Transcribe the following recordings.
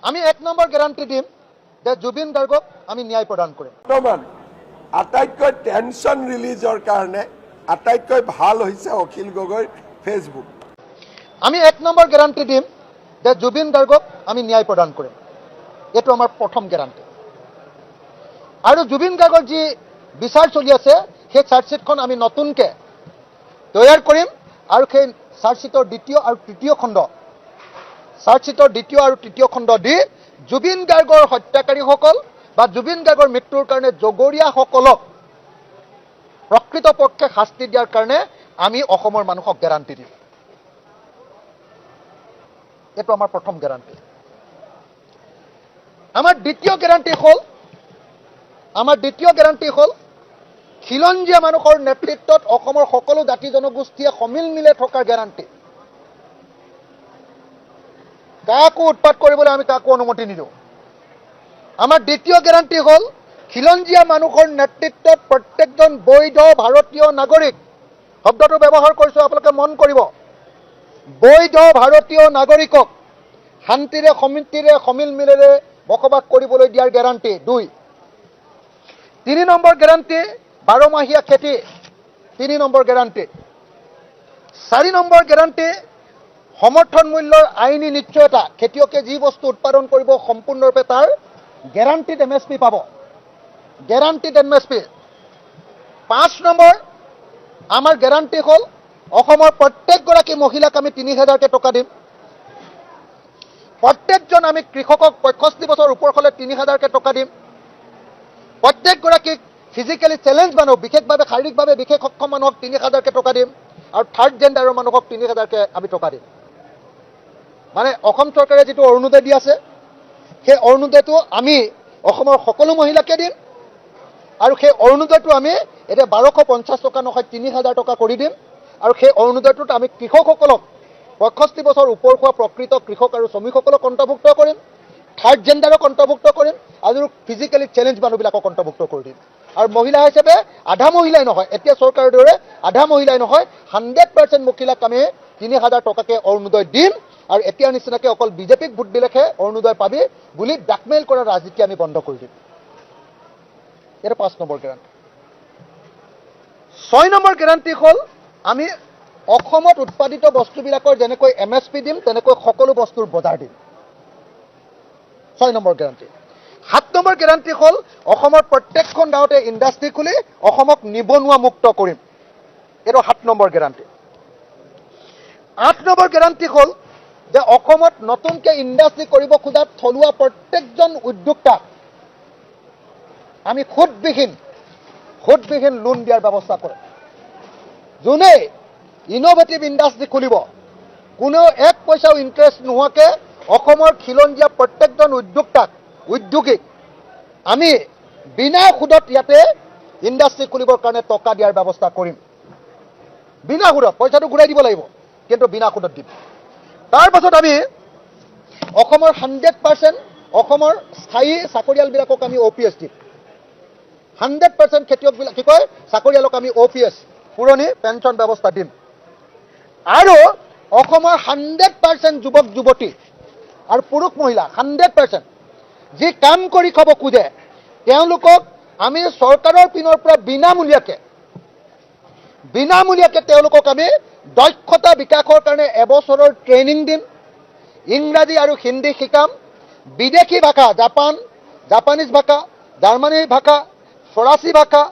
আমি 1 number guarantee দিম যে জুবিন গাৰ্গক আমি ন্যায় প্ৰদান কৰিম। বৰ্তমান আটাইতকৈ টেনশ্যন ৰিলিজৰ কাৰণে আটাইতকৈ ভাল হৈছে অখিল গগৈৰ ফেচবুক। আমি 1 নম্বৰ গ্যাৰান্টি দিম যে জুবিন গাৰ্গক আমি ন্যায় প্ৰদান কৰিম। এইটো আমাৰ প্ৰথম গ্যাৰান্টি। আৰু জুবিন গাৰ্গৰ যি বিচাৰ চলি আছে সেই চাৰ্জশ্বিটখন আমি নতুনকৈ তৈয়াৰ কৰিম আৰু সেই চাৰ্জশ্বিটৰ দ্বিতীয় আৰু তৃতীয় খণ্ড দি জুবিন গাৰ্গৰ হত্যাকাৰীসকল বা জুবিন গাৰ্গৰ মৃত্যুৰ কাৰণে জগৰীয়াসকলক প্ৰকৃতপক্ষে শাস্তি দিয়াৰ কাৰণে আমি অসমৰ মানুহক গ্যাৰান্টি দিম। এইটো আমাৰ প্ৰথম গ্যাৰান্টি। আমাৰ দ্বিতীয় গ্যাৰান্টি হ'ল খিলঞ্জীয়া মানুহৰ নেতৃত্বত অসমৰ সকলো জাতি জনগোষ্ঠীয়ে সমিল মিলে থকাৰ গ্যাৰান্টি। কাকো উৎপাত কৰিবলৈ আমি কাকো অনুমতি নিদিওঁ। আমাৰ দ্বিতীয় গ্যাৰান্টি হ'ল খিলঞ্জীয়া মানুহৰ নেতৃত্বত প্ৰত্যেকজন বৈধ ভাৰতীয় নাগৰিক, শব্দটো ব্যৱহাৰ কৰিছো আপোনালোকে মন কৰিব, বৈধ ভাৰতীয় নাগৰিকক শান্তিৰে সমিতিৰে সমিল মিলেৰে বসবাস কৰিবলৈ দিয়াৰ গ্যাৰান্টি 2। 3 নম্বৰ গ্যাৰান্টি 12মাহীয়া খেতি, 3 নম্বৰ গ্যাৰান্টি। 4 নম্বৰ গ্যাৰান্টি সমৰ্থন মূল্যৰ আইনী নিশ্চয়তা, খেতিয়কে যি বস্তু উৎপাদন কৰিব সম্পূৰ্ণৰূপে তাৰ গ্যাৰান্টিড MSP পাব, গ্যাৰান্টিড MSP। 5 নম্বৰ আমাৰ গ্যাৰান্টি হ'ল অসমৰ প্ৰত্যেকগৰাকী মহিলাক আমি 3000কে টকা দিম। প্ৰত্যেকজন আমি কৃষকক 65 বছৰ ওপৰ হ'লে 3000কে টকা দিম। প্ৰত্যেকগৰাকী ফিজিকেলি চেলেঞ্জ মানুহ, বিশেষভাৱে শাৰীৰিকভাৱে বিশেষ সক্ষম মানুহক 3000কে টকা দিম আৰু থাৰ্ড জেণ্ডাৰৰ মানুহক 3000কে আমি টকা দিম। মানে অসম চৰকাৰে যিটো অৰুণোদয় দি আছে সেই অৰুণোদয়টো আমি অসমৰ সকলো মহিলাকে দিম আৰু সেই অৰুণোদয়টো আমি এতিয়া 1250 টকা নহয় 3000 টকা কৰি দিম। আৰু সেই অৰুণোদয়টোত আমি কৃষকসকলক 65 বছৰ ওপৰ হোৱা প্ৰকৃত কৃষক আৰু শ্ৰমিকসকলক অন্তৰ্ভুক্ত কৰিম, থাৰ্ড জেণ্ডাৰক অন্তৰ্ভুক্ত কৰিম আৰু ফিজিকেলি চেলেঞ্জ মানুহবিলাকক অন্তৰ্ভুক্ত কৰি দিম। আৰু মহিলা হিচাপে আধা মহিলাই নহয়, এতিয়া চৰকাৰৰ দৰে আধা মহিলাই নহয়, 100% মহিলাক আমি 3000 টকাকে অৰুণোদয় দিম। আৰু এতিয়া নিচিনাকৈ অকল বিজেপিক ভোট দিলেহে অৰুণোদয় পাবি বুলি ব্লেকমেইল কৰা ৰাজনীতি আমি বন্ধ কৰি দিম। এটা 5 নম্বৰ গ্যাৰান্টি। 6 নম্বৰ গ্যাৰান্টি হ'ল আমি অসমত উৎপাদিত বস্তুবিলাকৰ যেনেকৈ MSP দিম তেনেকৈ সকলো বস্তুৰ বজাৰ দিম। 6 নম্বৰ গ্যাৰান্টি। 7 নম্বৰ গ্যাৰান্টি হ'ল অসমৰ প্ৰত্যেকখন গাঁৱতে ইণ্ডাষ্ট্ৰি খুলি অসমক নিবনুৱা মুক্ত কৰিম। এইটো 7 নম্বৰ গ্যাৰান্টি। 8 নম্বৰ গ্যাৰান্টি হ'ল যে অসমত নতুনকৈ ইণ্ডাষ্ট্ৰি কৰিব খোজা থলুৱা প্ৰত্যেকজন উদ্যোক্তাক আমি সুদবিহীন লোন দিয়াৰ ব্যৱস্থা কৰিম। যোনে ইনোভেটিভ ইণ্ডাষ্ট্ৰি খুলিব কোনেও 1 পইচাও ইণ্টাৰেষ্ট নোহোৱাকৈ অসমৰ খিলঞ্জীয়া প্ৰত্যেকজন উদ্যোগীক আমি বিনা সুদত ইয়াতে ইণ্ডাষ্ট্ৰি খুলিবৰ কাৰণে টকা দিয়াৰ ব্যৱস্থা কৰিম। বিনা সুদত, পইচাটো ঘূৰাই দিব লাগিব কিন্তু বিনা সুদত দিম। তাৰ পাছত আমি অসমৰ 100% অসমৰ স্থায়ী চাকৰিয়ালবিলাকক আমি OPS দিম। 100% খেতিয়কবিলাক কি কয় চাকৰিয়ালক আমি OPS পুৰণি পেঞ্চন ব্যৱস্থা দিম। আৰু অসমৰ 100% যুৱক যুৱতী আৰু পুৰুষ মহিলা 100% যি কাম কৰি খাব খোজে তেওঁলোকক আমি চৰকাৰৰ পিনৰ পৰা বিনামূলীয়াকৈ তেওঁলোকক আমি দক্ষতা বিকাশৰ কাৰণে এবছৰৰ ট্ৰেইনিং দিম। ইংৰাজী আৰু হিন্দী শিকাম, বিদেশী ভাষা জাপানীজ ভাষা, জাৰ্মানী ভাষা, ফৰাচী ভাষা,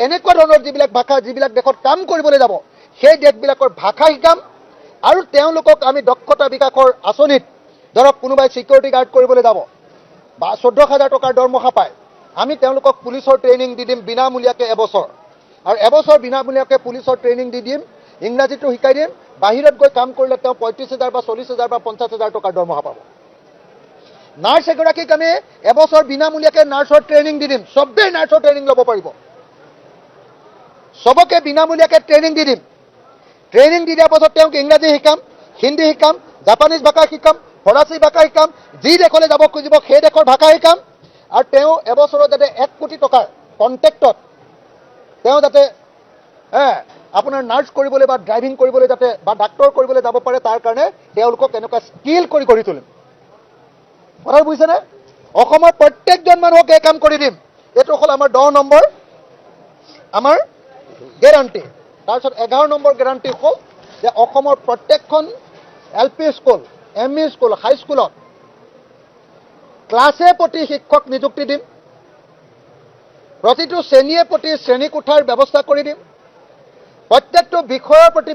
এনেকুৱা ধৰণৰ যিবিলাক ভাষা যিবিলাক দেশত কাম কৰিবলৈ যাব সেই দেশবিলাকৰ ভাষা শিকাম। আৰু তেওঁলোকক আমি দক্ষতা বিকাশৰ আঁচনিত ধৰক কোনোবাই সিকিউৰিটি গাৰ্ড কৰিবলৈ যাব বা 14000 টকাৰ দৰমহা পায়, আমি তেওঁলোকক পুলিচৰ ট্ৰেইনিং দি দিম বিনামূলীয়াকৈ এবছৰ। আৰু এবছৰ বিনামূলীয়াকৈ পুলিচৰ ট্ৰেইনিং দি দিম, ইংৰাজীটো শিকাই দিম। বাহিৰত গৈ কাম কৰিলে তেওঁ 35000 বা 40000 বা 50000 টকাৰ দৰমহা পাব। নাৰ্ছ এগৰাকীক আমি এবছৰ বিনামূলীয়াকৈ নাৰ্ছৰ ট্ৰেইনিং দি দিম। চবেই নাৰ্ছৰ ট্ৰেইনিং ল'ব পাৰিব, চবকে বিনামূলীয়াকৈ ট্ৰেইনিং দি দিম। ট্ৰেইনিং দি দিয়াৰ পাছত তেওঁক ইংৰাজী শিকাম, হিন্দী শিকাম, জাপানীজ ভাষা শিকাম, ফৰাচী ভাষা শিকাম, যি দেশলৈ যাব খুজিব সেই দেশৰ ভাষা শিকাম। আৰু তেওঁ এবছৰত যাতে 1 কোটি টকাৰ কণ্টেক্টত তেওঁ যাতে আপোনাৰ নাৰ্ছ কৰিবলৈ বা ড্ৰাইভিং কৰিবলৈ যাতে বা ডাক্তৰ কৰিবলৈ যাব পাৰে তাৰ কাৰণে তেওঁলোকক এনেকুৱা স্কিল কৰি গঢ়ি তুলিম। কথা বুজিছেনে? অসমৰ প্ৰত্যেকজন মানুহক এই কাম কৰি দিম। এইটো হ'ল আমাৰ 10 নম্বৰ আমাৰ গেৰাণ্টি। তাৰপিছত 11 নম্বৰ গেৰাণ্টি হ'ল যে অসমৰ প্ৰত্যেকখন LP স্কুল, ME স্কুল, হাইস্কুলত ক্লাছে প্ৰতি শিক্ষক নিযুক্তি দিম। প্ৰতিটো শ্ৰেণীয়ে প্ৰতি শ্ৰেণী কোঠাৰ ব্যৱস্থা কৰি দিম। প্ৰত্যেকটো বিষয়ৰ প্ৰতি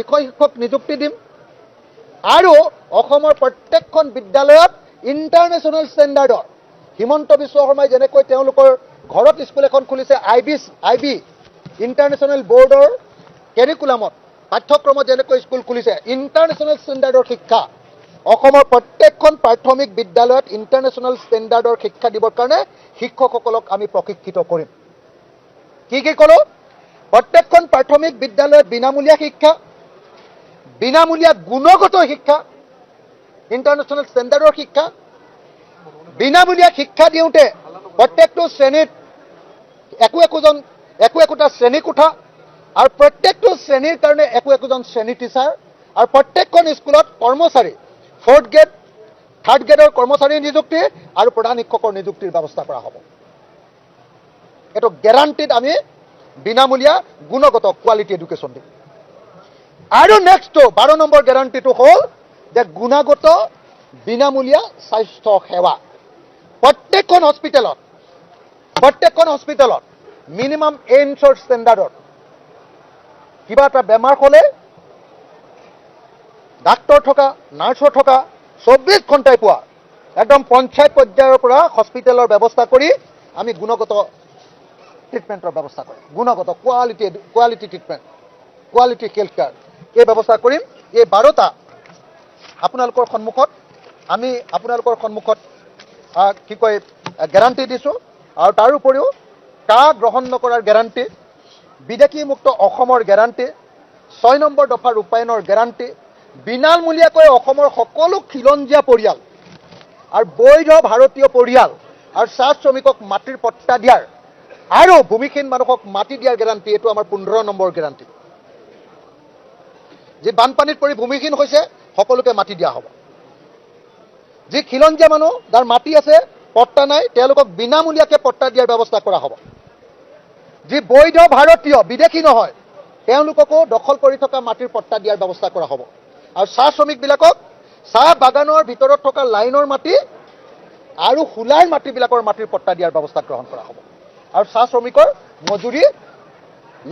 বিষয় শিক্ষক নিযুক্তি দিম। আৰু অসমৰ প্ৰত্যেকখন বিদ্যালয়ত ইণ্টাৰনেশ্যনেল ষ্টেণ্ডাৰ্ডৰ হিমন্ত বিশ্ব শৰ্মাই যেনেকৈ তেওঁলোকৰ ঘৰত স্কুল এখন খুলিছে IB ইণ্টাৰনেশ্যনেল বৰ্ডৰ কেৰিকুলামত পাঠ্যক্ৰমত যেনেকৈ স্কুল খুলিছে ইণ্টাৰনেশ্যনেল ষ্টেণ্ডাৰ্ডৰ শিক্ষা অসমৰ প্ৰত্যেকখন প্ৰাথমিক বিদ্যালয়ত ইণ্টাৰনেশ্যনেল ষ্টেণ্ডাৰ্ডৰ শিক্ষা দিবৰ কাৰণে শিক্ষকসকলক আমি প্ৰশিক্ষিত কৰিম। কি ক'লো? প্ৰত্যেকখন প্ৰাথমিক বিদ্যালয়ত বিনামূলীয়া শিক্ষা, বিনামূলীয়া গুণগত শিক্ষা, ইণ্টাৰনেশ্যনেল ষ্টেণ্ডাৰ্ডৰ শিক্ষা, বিনামূলীয়া শিক্ষা দিওঁতে প্ৰত্যেকটো শ্ৰেণীত একোটা শ্ৰেণী কোঠা আৰু প্ৰত্যেকটো শ্ৰেণীৰ কাৰণে একোজন শ্ৰেণী টিচাৰ আৰু প্ৰত্যেকখন স্কুলত কৰ্মচাৰী 4th গ্ৰেড 3rd গ্ৰেডৰ কৰ্মচাৰী নিযুক্তি আৰু প্ৰধান শিক্ষকৰ নিযুক্তিৰ ব্যৱস্থা কৰা হ'ব। এইটো গেৰাণ্টিত আমি বিনামূলীয়া গুণগত কোৱালিটি এডুকেশ্যন দিম। আৰু নেক্সট 12 নম্বৰ গেৰাণ্টিটো হ'ল যে গুণগত বিনামূলীয়া স্বাস্থ্য সেৱা। প্ৰত্যেকখন হস্পিটেলত মিনিমাম এইমছৰ ষ্টেণ্ডাৰ্ডত কিবা এটা বেমাৰ হ'লে ডাক্তৰ থকা, নাৰ্ছৰ থকা 24 ঘণ্টাই পোৱা একদম পঞ্চায়ত পৰ্যায়ৰ পৰা হস্পিটেলৰ ব্যৱস্থা কৰি আমি গুণগত ট্ৰিটমেণ্টৰ ব্যৱস্থা কৰিম। গুণগত quality treatment, quality health care এই ব্যৱস্থা কৰিম। এই 12টা আপোনালোকৰ সন্মুখত গেৰাণ্টি দিছোঁ। আৰু তাৰ উপৰিও কা গ্ৰহণ নকৰাৰ গেৰাণ্টি, বিদেশীমুক্ত অসমৰ গেৰাণ্টি, 6 নম্বৰ দফা ৰূপায়ণৰ গেৰাণ্টি, বিনামূলীয়াকৈ অসমৰ সকলো খিলঞ্জীয়া পৰিয়াল আৰু বৈধ ভাৰতীয় পৰিয়াল আৰু চাহ শ্ৰমিকক মাটিৰ পট্টা দিয়াৰ আৰু ভূমিহীন মানুহক মাটি দিয়াৰ গেৰাণ্টি। এইটো আমাৰ 15 নম্বৰ গেৰাণ্টি। যি বানপানীত পৰি ভূমিহীন হৈছে সকলোকে মাটি দিয়া হ'ব। যি খিলঞ্জীয়া মানুহ যাৰ মাটি আছে পট্টা নাই তেওঁলোকক বিনামূলীয়াকৈ পট্টা দিয়াৰ ব্যৱস্থা কৰা হ'ব। যি বৈধ ভাৰতীয় বিদেশী নহয় তেওঁলোককো দখল কৰি থকা মাটিৰ পট্টা দিয়াৰ ব্যৱস্থা কৰা হ'ব। আৰু চাহ শ্ৰমিকবিলাকক চাহ বাগানৰ ভিতৰত থকা লাইনৰ মাটি আৰু হোলাৰ মাটিবিলাকৰ মাটিৰ পট্টা দিয়াৰ ব্যৱস্থা গ্ৰহণ কৰা হ'ব। আৰু চাহ শ্ৰমিকৰ মজুৰি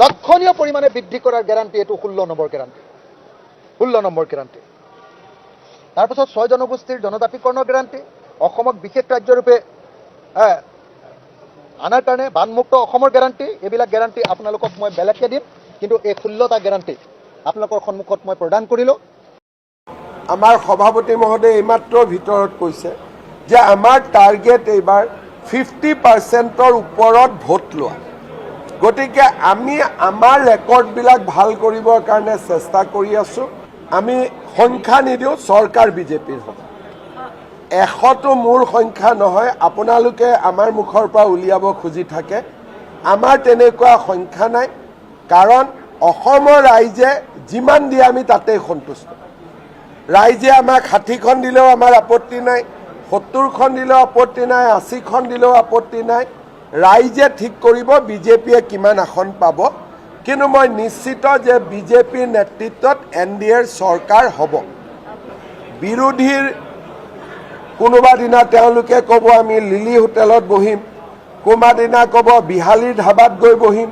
লক্ষণীয় পৰিমাণে বৃদ্ধি কৰাৰ গেৰাণ্টি। এইটো 16 নম্বৰ গেৰাণ্টি। 16 number guarantee. তাৰপিছত 6 জনগোষ্ঠীৰ জনজাতিকৰণৰ গেৰাণ্টি, অসমক বিশেষ ৰাজ্যৰূপে আনাৰ কাৰণে বানমুক্ত অসমৰ গেৰাণ্টি। এইবিলাক গেৰাণ্টি আপোনালোকক মই বেলেগকৈ দিম, কিন্তু এই 16টা গেৰাণ্টি আপোনালোকৰ সন্মুখত মই প্ৰদান কৰিলোঁ। আমাৰ সভাপতি মহোদয়ে এইমাত্ৰ ভিতৰত কৈছে যে আমাৰ টাৰ্গেট এইবাৰ 50%ৰ ওপৰত ভোট লোৱা। গতিকে আমি আমাৰ ৰেকৰ্ডবিলাক ভাল কৰিবৰ কাৰণে চেষ্টা কৰি আছোঁ। আমি সংখ্যা নিদিওঁ, চৰকাৰ বিজেপিৰ হ'ব। 100টো মোৰ সংখ্যা নহয়, আপোনালোকে আমাৰ মুখৰ পৰা উলিয়াব খুজি থাকে। আমাৰ তেনেকুৱা সংখ্যা নাই, কাৰণ অসমৰ ৰাইজে যিমান দিয়ে আমি তাতেই সন্তুষ্ট। ৰাইজে আমাক 60খন দিলেও আমাৰ আপত্তি নাই, 70খন দিলেও আপত্তি নাই, 80খন দিলেও আপত্তি নাই। ৰাইজে ঠিক কৰিব বিজেপিয়ে কিমান আসন পাব। কিন্তু মই নিশ্চিত যে বিজেপিৰ নেতৃত্বত NDAৰ চৰকাৰ হ'ব। বিৰোধীৰ কোনোবা দিনা তেওঁলোকে ক'ব আমি লিলি হোটেলত বহিম, কোনোবা দিনা ক'ব বিহালীৰ ধাবাত গৈ বহিম,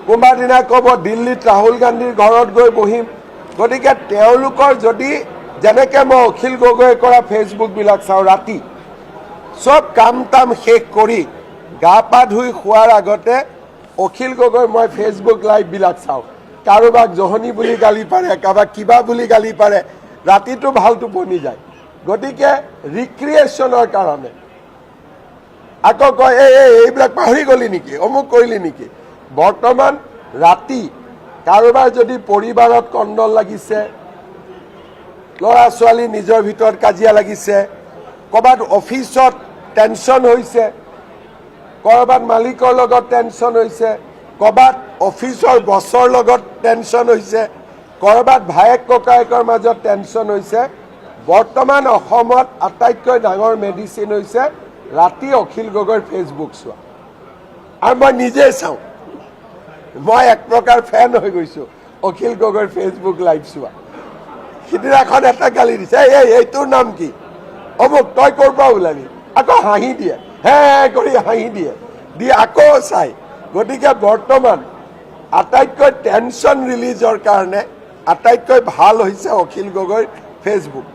কোনোবা দিনা ক'ব দিল্লীত ৰাহুল গান্ধীৰ ঘৰত গৈ বহিম। গতিকে তেওঁলোকৰ যদি যেনেকৈ মই অখিল গগৈ কৰা ফেচবুকবিলাক চাওঁ, ৰাতি চব কাম তাম শেষ কৰি গা পা ধুই শোৱাৰ আগতে অখিল গগৈ মই ফেচবুক লাইভবিলাক চাওঁ। কাৰোবাক জহনী বুলি গালি পাৰে, কাৰোবাক কিবা বুলি গালি পাৰে, ৰাতিটো ভাল টোপনি যায়। গতিকে ৰিক্ৰিয়েশ্যনৰ কাৰণে আকৌ কয় এইবিলাক পাহৰি গলি নেকি, অমুক কৰিলি নেকি। বৰ্তমান ৰাতি কাৰোবাৰ যদি পৰিবাৰত কণ্ডল লাগিছে, ল'ৰা ছোৱালী নিজৰ ভিতৰত কাজিয়া লাগিছে, ক'ৰবাত অফিচত টেনশ্যন হৈছে, ক'ৰবাত মালিকৰ লগত টেনশ্যন হৈছে, ক'ৰবাত অফিচৰ বছৰ লগত টেনশ্যন হৈছে, ক'ৰবাত ভায়েক ককায়েকৰ মাজত টেনশ্যন হৈছে, বৰ্তমান অসমত আটাইতকৈ ডাঙৰ মেডিচিন হৈছে ৰাতি অখিল গগৈৰ ফেচবুক চোৱা। আৰু মই নিজে চাওঁ, মই এক প্ৰকাৰ ফেন হৈ গৈছোঁ অখিল গগৈৰ ফেচবুক লাইভ চোৱা। সিদিনাখন এটা গালি দিছে, এইটোৰ নাম কি, অমুক তই ক'ৰ পৰা ওলাবি, আকৌ হাঁহি দিয়ে, হে কৰি হাঁহি দিয়ে, দি আকৌ চাই। গতিকে বৰ্তমান আটাইতকৈ টেনশ্যন ৰিলিজৰ কাৰণে আটাইতকৈ ভাল হৈছে অখিল গগৈৰ ফেচবুক।